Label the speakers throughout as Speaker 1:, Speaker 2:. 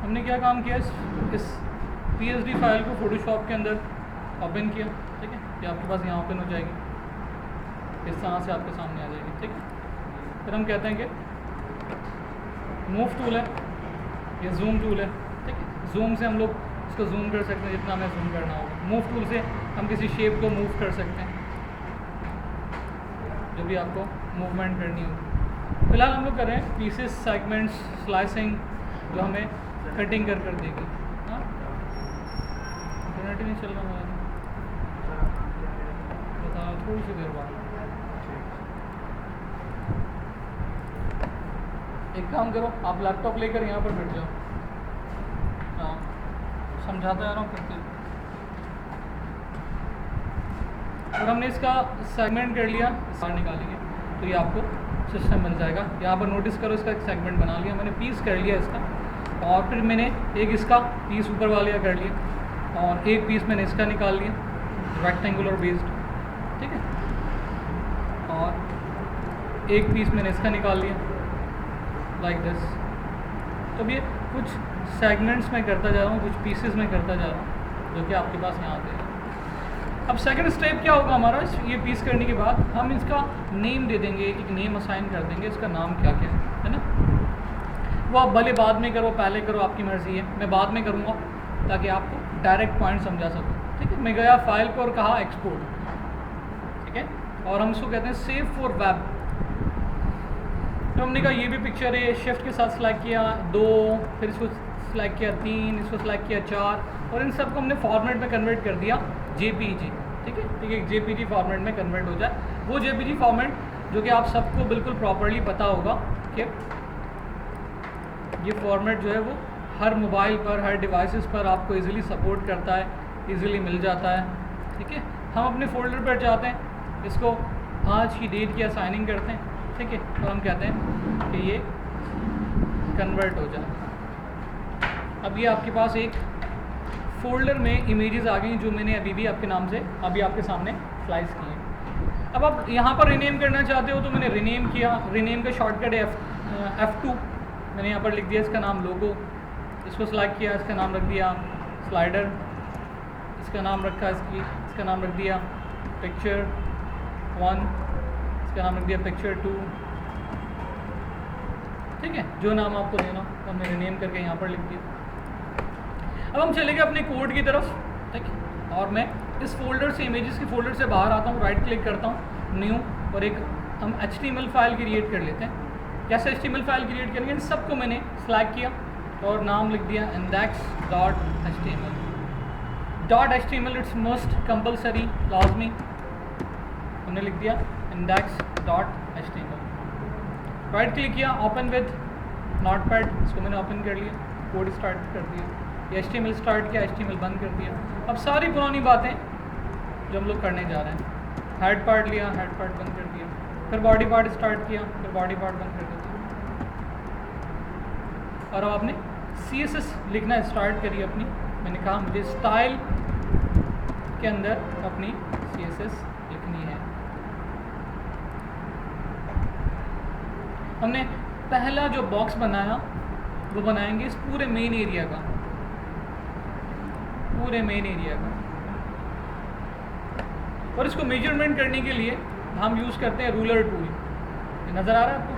Speaker 1: हमने क्या काम किया, इस PSD फाइल को फोटोशॉप के अंदर ओपन किया, ठीक है। ये आपके पास यहाँ ओपन हो जाएगी, इस तरह से आपके सामने आ जाएगी, ठीक है। फिर हम कहते हैं कि मूव टूल है, ये जूम टूल है, ठीक है। जूम से हम लोग इसको जूम कर सकते हैं जितना हमें जूम करना होगा। मूव टूल से हम किसी शेप को मूव कर सकते हैं, जो भी आपको मूवमेंट करनी हो। फिलहाल हम लोग कर रहे हैं पीसेस, सेगमेंट्स, स्लाइसिंग, जो हमें कटिंग कर देगी। हाँ, इंटरनेट ही नहीं चल रहा हमारा, बताओ थोड़ी सी देर बाद। एक काम करो, आप लैपटॉप लेकर यहाँ पर बैठ जाओ। हाँ, समझाता जा रहा हूँ करके। और हमने इसका सेगमेंट कर लिया, बाहर निकालेंगे तो ये आपको सिस्टम मिल जाएगा। यहाँ पर नोटिस करो, इसका एक सेगमेंट बना लिया मैंने, पीस कर लिया इसका, और फिर मैंने एक इसका पीस ऊपर वाले का कर लिया, और एक पीस मैंने इसका निकाल लिया, रेक्टेंगुलर बेस्ड, ठीक है। और एक पीस मैंने इसका निकाल लिया, लाइक दिस। तो ये कुछ सेगमेंट्स में करता जा रहा हूँ, कुछ पीसेस में करता जा रहा हूँ, जो कि आपके पास यहाँ आते हैं। अब सेकंड स्टेप क्या होगा हमारा, ये पीस करने के बाद हम इसका नेम दे देंगे, एक नेम असाइन कर देंगे, इसका नाम क्या क्या है ना। वो आप भले बाद में करो, पहले करो, आपकी मर्ज़ी है। मैं बाद में करूँगा ताकि आपको डायरेक्ट पॉइंट समझा सकूँ, ठीक है। मैं गया फाइल को और कहा एक्सपोर्ट, ठीक है, और हम इसको कहते हैं सेव फॉर वेब। तो हमने कहा ये भी पिक्चर है, शिफ्ट के साथ सिलेक्ट किया 2, फिर इसको सिलेक्ट किया 3, इसको सिलेक्ट किया 4, और इन सबको हमने फॉर्मेट में कन्वर्ट कर दिया JPG, ठीक है। ठीक है, JPG फॉर्मेट में कन्वर्ट हो जाए। वो JPG फॉर्मेट जो कि आप सबको बिल्कुल प्रॉपरली पता होगा कि ये फॉर्मेट जो है वो हर मोबाइल पर, हर डिवाइसेस पर आपको इजीली सपोर्ट करता है, इजीली मिल जाता है, ठीक है। हम अपने फोल्डर पर जाते हैं, इसको आज की डेट की असाइनिंग करते हैं, ठीक है, और हम कहते हैं कि ये कन्वर्ट हो जाए। अब ये आपके पास एक फोल्डर में इमेजेस आ गई जो मैंने अभी भी आपके नाम से अभी आपके सामने स्लाइस की हैं। अब आप यहाँ पर रीनेम करना चाहते हो तो मैंने रीनेम किया, रीनेम का शॉर्टकट है F2। मैंने यहाँ पर लिख दिया इसका नाम लोगो, इसको सिलेक्ट किया, इसका नाम रख दिया स्लाइडर, इसका नाम रखा इसका नाम रख दिया पिक्चर 1, इसका नाम रख दिया पिक्चर 2, ठीक है। जो नाम आपको देना हमने रीनेम करके यहाँ पर लिख दिया। अब हम चलेंगे अपने कोड की तरफ, ठीक है, और मैं इस फोल्डर से, इमेजेस के फोल्डर से बाहर आता हूँ, राइट क्लिक करता हूँ, न्यू, और एक हम HTML फाइल क्रिएट कर लेते हैं। कैसे HTML फाइल क्रिएट करेंगे, इन सबको मैंने सिलेक्ट किया और नाम लिख दिया index.html। .html it's most compulsory, लाजमी, हमने लिख दिया index.html। राइट क्लिक किया, ओपन विद नोटपैड, इसको मैंने ओपन कर लिया, कोड स्टार्ट कर दिया, ये HTML स्टार्ट किया, HTML बंद कर दिया। अब सारी पुरानी बातें जो हम लोग करने जा रहे हैं, हेड पार्ट लिया, हेड पार्ट बंद कर दिया, फिर बॉडी पार्ट स्टार्ट किया, फिर बॉडी पार्ट बंद कर दिया, और अब आपने CSS लिखना स्टार्ट करी अपनी। मैंने कहा मुझे स्टाइल के अंदर अपनी CSS लिखनी है। हमने पहला जो बॉक्स बनाया वो बनाएंगे इस पूरे मेन एरिया का, पूरे मेन एरिया का, और इसको मेजरमेंट करने के लिए हम यूज़ करते हैं रूलर टूल। ये नज़र आ रहा है आपको,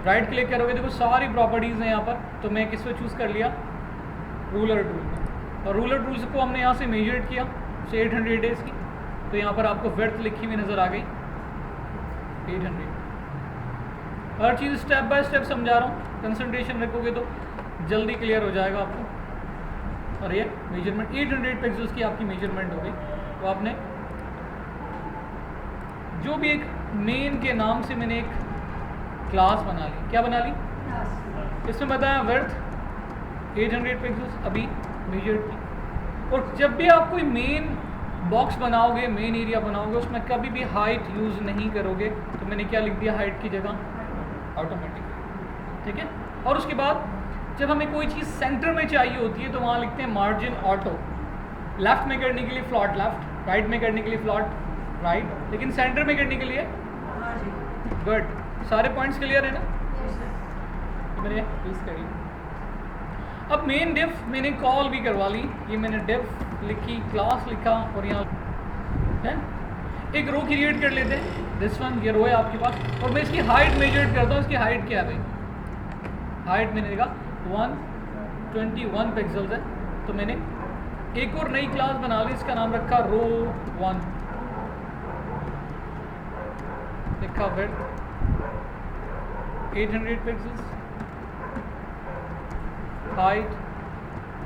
Speaker 1: राइट क्लिक करोगे देखो सारी प्रॉपर्टीज़ हैं यहाँ पर, तो मैं किस पे चूज़ कर लिया, रूलर टूल को, और रूलर टूल को हमने यहाँ से मेजर किया 800 है इसकी, तो यहाँ पर आपको वर्थ लिखी हुई नज़र आ गई 800। हर चीज़ स्टेप बाय स्टेप समझा रहा हूँ, कंसंट्रेशन रखोगे तो जल्दी क्लियर हो जाएगा आपको। और ये मेजरमेंट 800 पिक्सल्स की आपकी मेजरमेंट हो गई। तो आपने जो भी एक मेन के नाम से मैंने एक क्लास बना ली, क्या बना ली, इसमें बताया वर्थ 800 पिक्सल्स अभी मेजर की। और जब भी आप कोई मेन बॉक्स बनाओगे, मेन एरिया बनाओगे, उसमें कभी भी हाइट यूज़ नहीं करोगे, तो मैंने क्या लिख दिया हाइट की जगह ऑटोमेटिक, ठीक है। और उसके बाद जब हमें कोई चीज़ सेंटर में चाहिए होती है तो वहाँ लिखते हैं मार्जिन ऑटो, लेफ्ट में करने के लिए फ्लॉट लेफ्ट, राइट में करने के लिए फ्लॉट राइट, लेकिन सेंटर में करने के लिए गुड। सारे पॉइंट्स क्लियर है ना, तो मैंने यूज़ करी। अब मेन डिफ मैंने कॉल भी करवा ली, ये मैंने डिफ लिखी, क्लास लिखा, और यहाँ है एक रो क्रिएट कर लेते हैं। दिस वन, ये रो है आपके पास, और मैं इसकी हाइट मेजर करता हूँ। इसकी हाइट क्या है भाई? हाइट मैंने देखा 121 पिक्सल्स है। तो मैंने एक और नई क्लास बना ली, इसका नाम रखा रो 1, लिखा विड्थ 800 पिक्सल्स, हाइट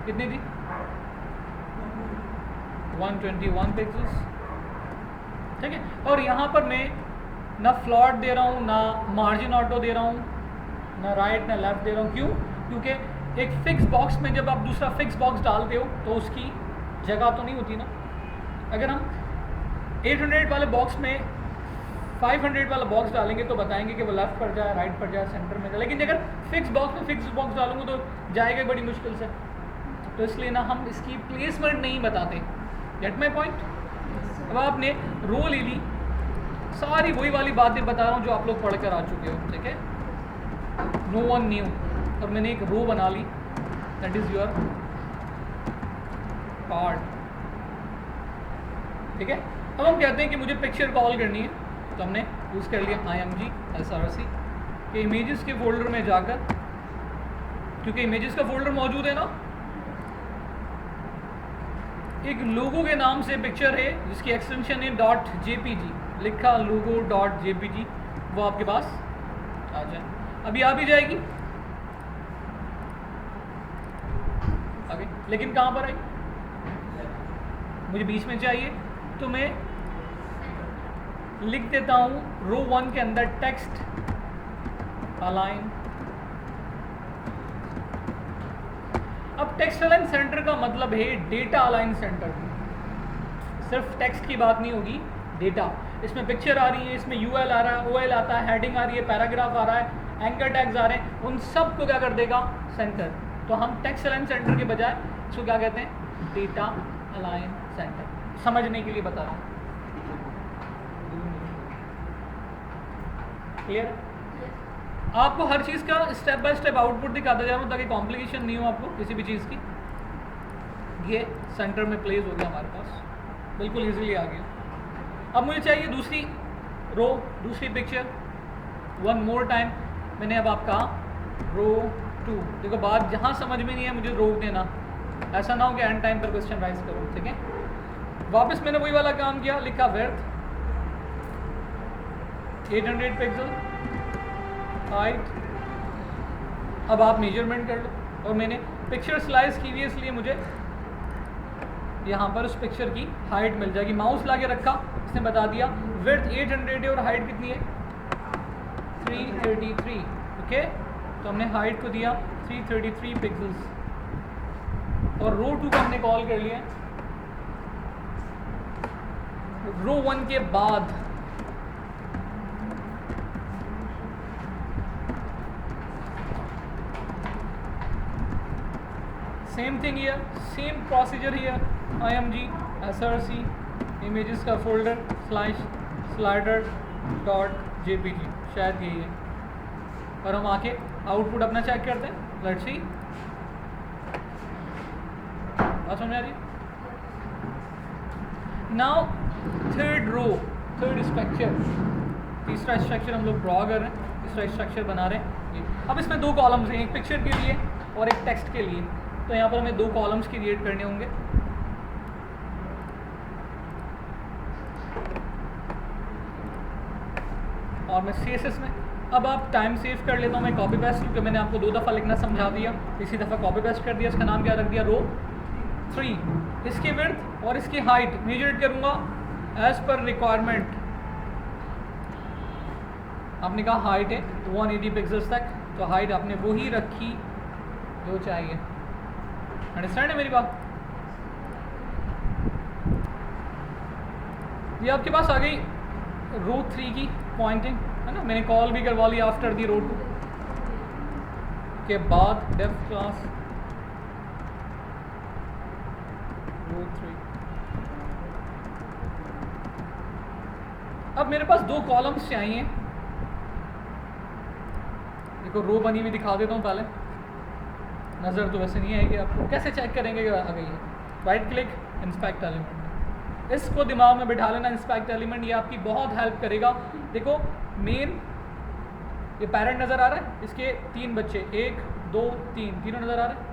Speaker 1: कितनी थी? 121 पिक्सल्स, ठीक है। और यहाँ पर मैं ना फ्लॉट दे रहा हूँ, ना मार्जिन ऑटो दे रहा हूँ, ना राइट ना लेफ्ट दे रहा हूँ। क्यों? क्योंकि एक फिक्स बॉक्स में जब आप दूसरा फिक्स बॉक्स डालते हो तो उसकी जगह तो नहीं होती ना। अगर हम 800 वाले बॉक्स में 500 वाला बॉक्स डालेंगे तो बताएंगे कि वो लेफ्ट पर जाए, राइट पर जाए, सेंटर में जाए। लेकिन अगर फिक्स बॉक्स में फिक्स बॉक्स डालूंगा तो जाएगा बड़ी मुश्किल से। तो इसलिए ना हम इसकी प्लेसमेंट नहीं बताते। Get my point? अब आपने रो ले ली, सारी वही वाली बातें बता रहा हूँ जो आप लोग पढ़ कर आ चुके हो, ठीक है। नो वन न्यू, और मैंने एक रो बना ली, दैट इज योर पार्ट, ठीक है। अब हम कहते हैं कि मुझे पिक्चर कॉल करनी है, तो हमने यूज़ कर लिया IMG SRC के इमेजेस के फोल्डर में जाकर, क्योंकि इमेजेस का फोल्डर मौजूद है ना। एक लोगो के नाम से पिक्चर है जिसकी एक्सटेंशन है .jpg, लिखा logo.jpg, वो आपके पास आ जाए। अभी आ भी जाएगी आगे, लेकिन कहाँ पर आई? मुझे बीच में चाहिए, तो मैं लिख देता हूँ रो 1 के अंदर टेक्स्ट अलाइन। अब टेक्स्ट अलाइन सेंटर का मतलब है डेटा अलाइन सेंटर। सिर्फ टेक्स्ट की बात नहीं होगी, डेटा। इसमें पिक्चर आ रही है, इसमें UL आ रहा है, OL आता है, हेडिंग आ रही है, पैराग्राफ आ रहा है, एंकर टैग्स आ रहे हैं, उन सब को क्या कर देगा? सेंटर। तो हम टेक्स्ट अलाइन सेंटर के बजाय इसको क्या कहते हैं? Data align centre. समझने के लिए बता रहा हूँ, क्लियर? आपको हर चीज़ का स्टेप बाय स्टेप आउटपुट दिखाता जा रहा हूँ ताकि कॉम्प्लिकेशन नहीं हो आपको किसी भी चीज़ की। ये सेंटर में प्लेस हो गया हमारे पास, बिल्कुल इजीली आ गया। अब मुझे चाहिए दूसरी रो, दूसरी पिक्चर। वन मोर टाइम, मैंने अब आपका रो 2। देखो बात जहाँ समझ में नहीं है मुझे रोक देना, ऐसा ना हो कि एंड टाइम पर क्वेश्चन राइज करो, ठीक है। वापस मैंने वही वाला काम किया, लिखा विड्थ 800 पिक्सल, हाइट। अब आप मेजरमेंट कर लो, और मैंने पिक्चर स्लाइस की हुई है इसलिए मुझे यहाँ पर उस पिक्चर की हाइट मिल जाएगी। माउस ला के रखा, इसने बता दिया विड्थ 800 है और हाइट कितनी है? 333, ओके। तो हमने हाइट को दिया 333 पिक्सल्स, और रो 2 को हमने कॉल कर लिया। रो 1 के बाद same thing here, same procedure here, IMG SRC images का फोल्डर /slider.jpg, शायद यही है। और हम आके आउटपुट अपना चेक करते हैं। लेट्स सी, बात समझ आ रही है? Now third row, third structure, तीसरा स्ट्रक्चर हम लोग ड्रॉ कर रहे हैं, तीसरा स्ट्रक्चर बना रहे हैं। अब इसमें दो कॉलम्स हैं, एक पिक्चर के लिए और एक टेक्स्ट के लिए। तो यहाँ पर हमें दो कॉलम्स क्रिएट करने होंगे। और मैं CSS में अब आप टाइम सेव कर लेता हूँ मैं कॉपी पेस्ट, क्योंकि मैंने आपको 2 दफ़ा लिखना समझा दिया, इसी दफ़ा कॉपी पेस्ट कर दिया। इसका नाम क्या रख दिया? रो 3। इसकी विड्थ और इसकी हाइट मेजर करूँगा एज पर रिक्वायरमेंट। आपने कहा हाइट है 180 पिक्सल्स तक, तो हाइट आपने वही रखी जो चाहिए। अंडरस्टैंड है मेरी बात? ये आपके पास आ गई रो 3 की पॉइंटिंग, है ना। मैंने कॉल भी करवा ली आफ्टर दी रो 2 के बाद डेफ क्लास रो 3। अब मेरे पास 2 कॉलम्स चाहिए। देखो रो बनी हुई दिखा देता हूँ पहले। नज़र तो वैसे नहीं आएगी आपको। कैसे चेक करेंगे कि आ गई है? राइट क्लिक, इंस्पेक्ट एलिमेंट, इसको दिमाग में बिठा लेना। इंस्पेक्ट एलिमेंट ये आपकी बहुत हेल्प करेगा। देखो मेन ये पेरेंट नज़र आ रहा है, इसके 3 बच्चे, 1 2 3, तीनों नज़र आ रहे हैं।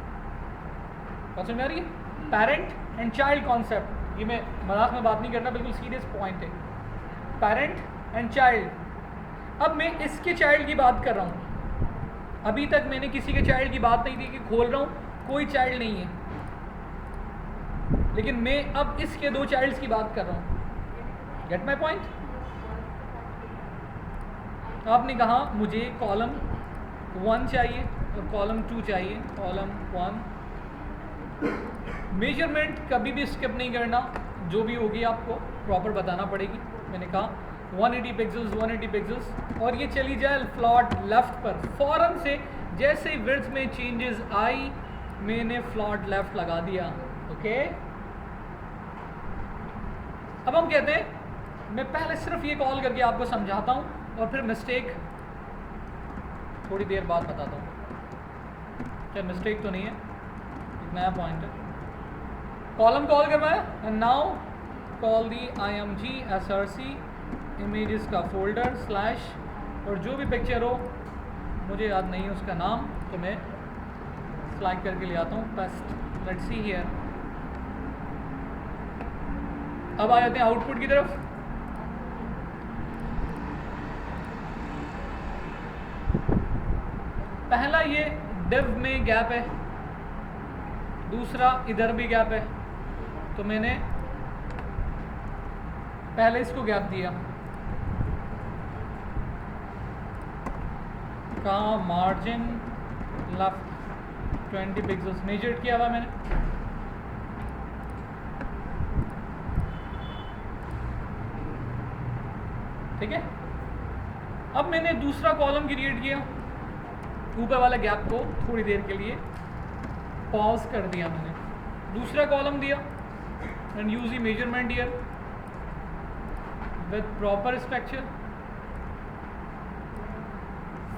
Speaker 1: बात समझ में आ रही है? पेरेंट एंड चाइल्ड कॉन्सेप्ट, ये मैं मजाक में बात नहीं करना, बिल्कुल सीरियस पॉइंट है। Parent and child. अब मैं इसके चाइल्ड की बात कर रहा हूँ, अभी तक मैंने किसी के चाइल्ड की बात नहीं की कि खोल रहा हूँ कोई चाइल्ड नहीं है, लेकिन मैं अब इसके 2 चाइल्ड्स की बात कर रहा हूँ। Get my point? आपने कहा मुझे कॉलम 1 चाहिए और कॉलम 2 चाहिए। कॉलम 1 मेजरमेंट कभी भी स्किप नहीं करना, जो भी होगी आपको प्रॉपर बताना पड़ेगी। मैंने कहा 180 पिक्सल्स 180 पिक्सल्स, और ये चली जाए फ्लॉट लेफ्ट पर। फ़ौरन से जैसे ही विड्थ में चेंजेस आई मैंने फ्लॉट लेफ्ट लगा दिया। ओके, अब हम कहते हैं मैं पहले सिर्फ ये कॉल करके आपको समझाता हूँ और फिर मिस्टेक थोड़ी देर बाद बताता हूँ। क्या मिस्टेक तो नहीं है? एक नया पॉइंट है। कॉलम कॉल करवाया and now call the IMG SRC images का फोल्डर स्लैश, और जो भी पिक्चर हो मुझे याद नहीं है उसका नाम, तो मैं सेलेक्ट करके ले आता हूँ पेस्ट। Let's see here. अब आ जाते हैं आउटपुट की तरफ। पहला ये डिव में गैप है, दूसरा इधर भी गैप है, तो मैंने पहले इसको गैप दिया। कहाँ? मार्जिन लेफ्ट 20 पिक्सल्स मेजर किया हुआ मैंने। ठीक है, अब मैंने दूसरा कॉलम क्रिएट किया, ऊपर वाले गैप को थोड़ी देर के लिए पॉज कर दिया मैंने, दूसरा कॉलम दिया and use the measurement here with proper structure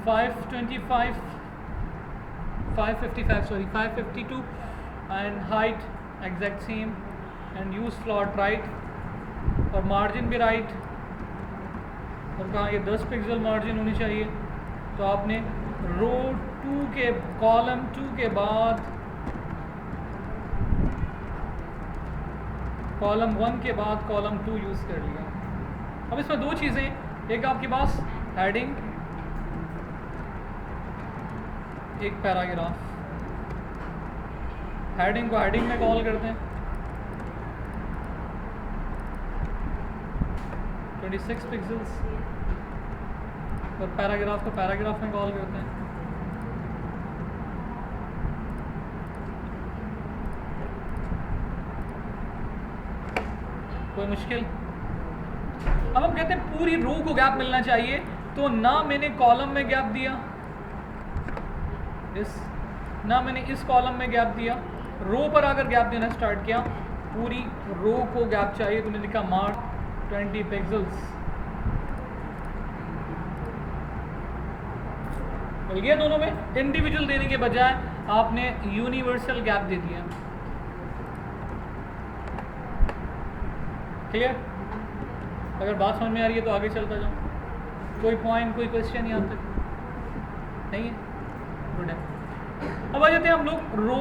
Speaker 1: 525 555 sorry 552 and height exact same and use float right और मार्जिन भी राइट, और कहाँ ये 10 पिक्सल मार्जिन होनी चाहिए। तो आपने रो 2 के कॉलम 2 के बाद कॉलम 1 के बाद कॉलम 2 यूज़ कर लिया। अब इसमें 2 चीज़ें, एक आपके पास हेडिंग, एक पैराग्राफ। हेडिंग को हेडिंग में कॉल करते हैं 26 पिक्सल्स, और पैराग्राफ को पैराग्राफ में कॉल करते हैं। कोई मुश्किल? अब हम कहते हैं पूरी रो को गैप मिलना चाहिए, तो ना मैंने कॉलम में गैप दिया ना मैंने इस कॉलम में गैप दिया, रो पर अगर गैप देना स्टार्ट किया पूरी रो को गैप चाहिए, तो मैंने लिखा मार्क 20 पिक्सल्स। मिल गया दोनों में। इंडिविजुअल देने के बजाय आपने यूनिवर्सल गैप दे दिया। क्लियर? अगर बात समझ में आ रही है तो आगे चलता जाऊँ। कोई पॉइंट, कोई क्वेश्चन यहाँ तक नहीं है? गुड है। अब आ जाते हैं हम लोग रो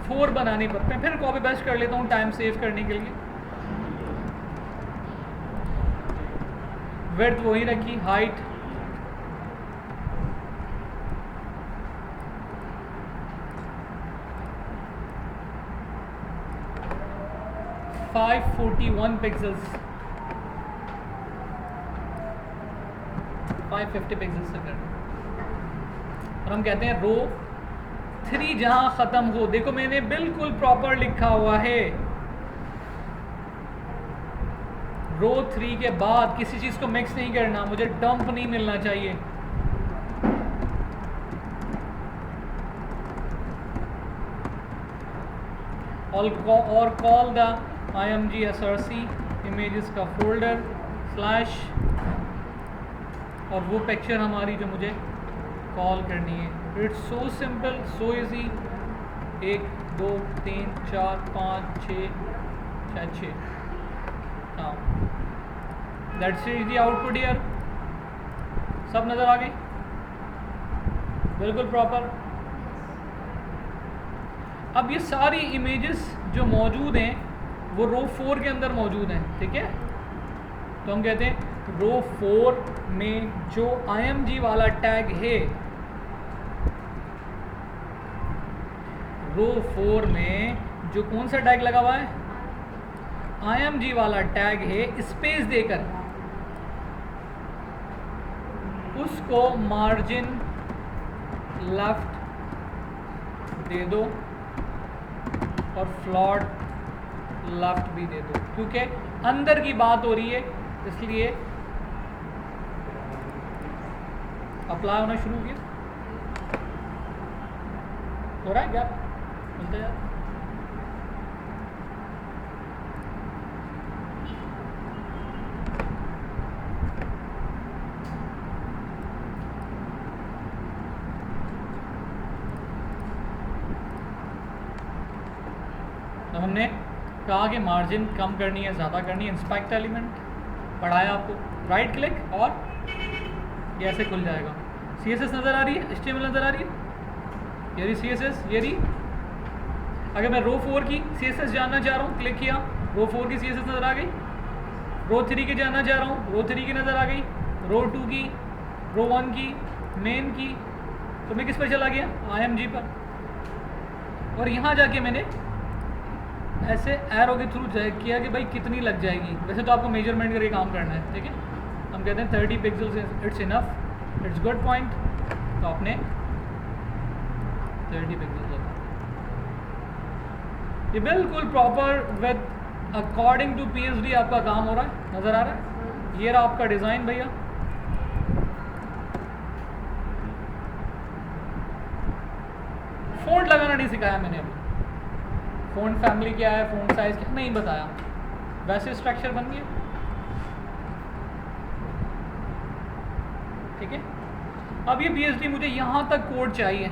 Speaker 1: 4 बनाने पर। मैं फिर कॉपी पेस्ट कर लेता हूँ टाइम सेव करने के लिए। विड्थ वही रखी, हाइट $541 पिक्सल्स, 550 पिक्सल्स से कर, और हम कहते हैं रो 3 जहां ख़त्म हो। देखो मैंने बिल्कुल प्रॉपर लिखा हुआ है, रो 3 के बाद किसी चीज़ को मिक्स नहीं करना, मुझे डंप नहीं मिलना चाहिए। और call the IMG SRC images का फोल्डर स्लैश, और वो पिक्चर हमारी जो मुझे कॉल करनी है it's so simple, so easy. 1 2 3 4 5 6 शायद 6, हाँ दैट्स दी आउटपुट ईयर। सब नज़र आ गई, बिल्कुल प्रॉपर। अब ये सारी इमेजेस जो मौजूद हैं वो रो 4 के अंदर मौजूद हैं, ठीक है। तो हम कहते हैं रो 4 में जो IMG वाला टैग है, रो 4 में जो कौन सा टैग लगा हुआ है, IMG वाला टैग है, स्पेस देकर उसको मार्जिन लेफ्ट दे दो और फ्लॉट लेफ्ट भी दे दो, क्योंकि अंदर की बात हो रही है, इसलिए अप्लाई होना शुरू किया। हो रहा है क्या, मिलता यार। तो हमने कहा कि मार्जिन कम करनी है, ज़्यादा करनी है, इंस्पेक्ट एलिमेंट पढ़ाया आपको, राइट क्लिक और ये ऐसे खुल जाएगा। CSS नज़र आ रही है, HTML नज़र आ रही है, ये CSS, ये रही। अगर मैं रो 4 की CSS जानना चाह रहा हूँ, क्लिक किया, रो 4 की CSS नज़र आ गई। रो 3 की जानना चाह रहा हूँ, रो 3 की नज़र आ गई। रो 2 की, रो 1 की, मेन की। तो मैं किस पर चला गया, IMG पर, और यहाँ जाके मैंने ऐसे एरो के थ्रू चेक किया कि भाई कितनी लग जाएगी। वैसे तो आपको मेजरमेंट करके काम करना है, ठीक है। हम कहते हैं 30 pixels it's enough, it's good point. तो आपने 30 पिक्सल्स लगा, ये बिल्कुल proper with according to PSD आपका काम हो रहा है, नज़र आ रहा है। ये रहा आपका डिज़ाइन भैया। फ़ॉन्ट लगाना नहीं सिखाया मैंने अभी, फ़ॉन्ट फैमिली क्या है, फ़ॉन्ट साइज़ क्या, नहीं बताया, वैसे स्ट्रक्चर बन गया, ठीक है। अब ये PSD मुझे यहाँ तक कोड चाहिए,